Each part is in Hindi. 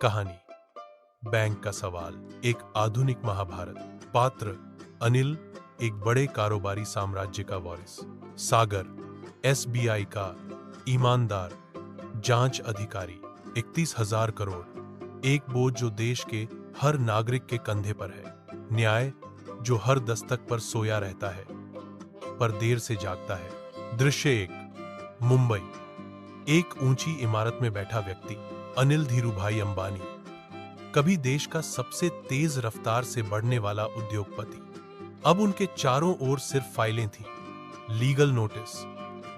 कहानी बैंक का सवाल, एक आधुनिक महाभारत। पात्र अनिल, एक बड़े कारोबारी साम्राज्य का वारिस। सागर, एसबीआई का ईमानदार जांच अधिकारी। 31,000 करोड़, एक बोझ जो देश के हर नागरिक के कंधे पर है। न्याय जो हर दस्तक पर सोया रहता है पर देर से जागता है। दृश्य 1, मुंबई। एक ऊंची इमारत में बैठा व्यक्ति अनिल धीरूभाई अंबानी, कभी देश का सबसे तेज रफ्तार से बढ़ने वाला उद्योगपति। अब उनके चारों ओर सिर्फ फाइलें थीं, legal notice,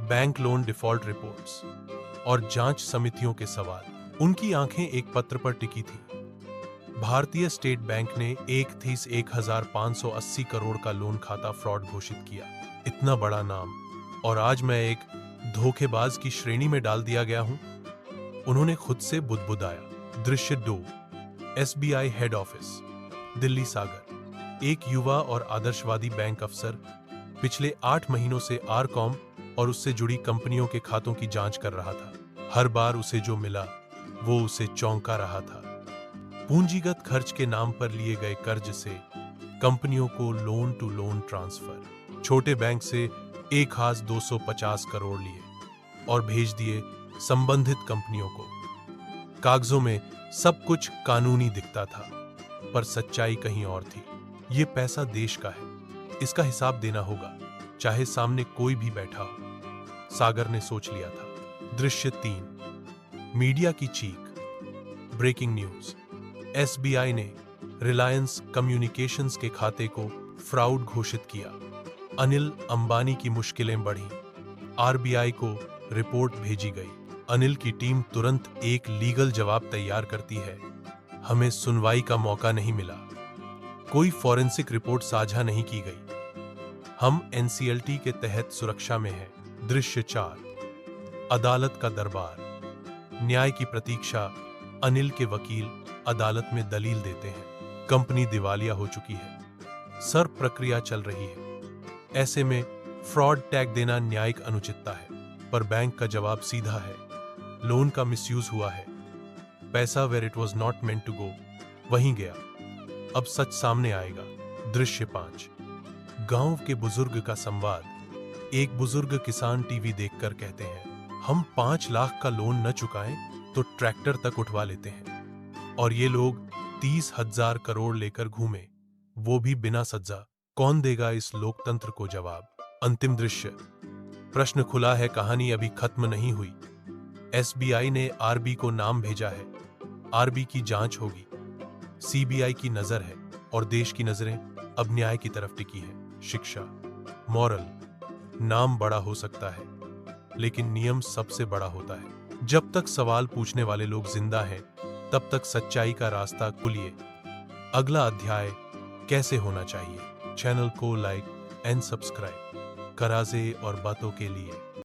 bank loan default reports और जांच समितियों के सवाल। उनकी आंखें एक पत्र पर टिकी थीं। भारतीय स्टेट बैंक ने 1,580 करोड़ का लोन खाता फ्रॉड घोषित किया। इतना बड़ा नाम, और आज मैं एक धोखेबाज की श्रेणी में डाल दिया गया हूं। उन्होंने खुद से बुदबुदाया। दृश्य 2, एसबीआई हेड ऑफिस, दिल्ली सागर। एक युवा और आदर्शवादी बैंक अफसर पिछले 8 महीनों से आरकॉम और उससे जुड़ी कंपनियों के खातों की जांच कर रहा था। हर बार उसे जो मिला वो उसे चौंका रहा था। पूंजीगत खर्च के नाम पर लिए गए कर्ज से कंपनियों को लोन टू लोन ट्रांसफर, छोटे बैंक से एक खास 250 करोड़ लिए और भेज दिए संबंधित कंपनियों को। कागजों में सब कुछ कानूनी दिखता था, पर सच्चाई कहीं और थी। ये पैसा देश का है, इसका हिसाब देना होगा, चाहे सामने कोई भी बैठा हो, सागर ने सोच लिया था। दृश्य 3, मीडिया की चीख। ब्रेकिंग न्यूज, एसबीआई ने रिलायंस कम्युनिकेशंस के खाते को फ्रॉड घोषित किया। अनिल अंबानी की मुश्किलें बढ़ी। आरबीआई को रिपोर्ट भेजी गई। अनिल की टीम तुरंत एक लीगल जवाब तैयार करती है। हमें सुनवाई का मौका नहीं मिला, कोई फॉरेंसिक रिपोर्ट साझा नहीं की गई, हम एनसीएलटी के तहत सुरक्षा में हैं। दृश्य 4, अदालत का दरबार। न्याय की प्रतीक्षा। अनिल के वकील अदालत में दलील देते हैं, कंपनी दिवालिया हो चुकी है, सर प्रक्रिया चल रही है। ऐसे में फ्रॉड टैग देना न्यायिक अनुचितता है, पर बैंक का जवाब सीधा है, लोन का मिसयूज हुआ है, पैसा where it was not meant to go वहीं गया। अब सच सामने आएगा। दृश्य 5, गांव के बुजुर्ग का संवाद। एक बुजुर्ग किसान टीवी देखकर कहते हैं, हम 5 लाख का लोन न चुकाएं तो ट्रैक्टर तक उठवा लेते हैं, और ये लोग 30,000 करोड़ लेकर घूमे, वो भी बिना सजा। कौन देगा इस लोकतंत्र को जवाब? अंतिम दृश्य, प्रश्न खुला है, कहानी अभी खत्म नहीं हुई। एसबीआई ने आरबी को नाम भेजा है, आरबी की जांच होगी, सीबीआई की नजर है, और देश की नजरें अब न्याय की तरफ टिकी है। शिक्षा, मॉरल, नाम बड़ा हो सकता है लेकिन नियम सबसे बड़ा होता है। जब तक सवाल पूछने वाले लोग जिंदा हैं, तब तक सच्चाई का रास्ता खुलिए। अगला अध्याय कैसे होना चाहिए? चैनल को लाइक एंड सब्सक्राइब कराजे और बातों के लिए।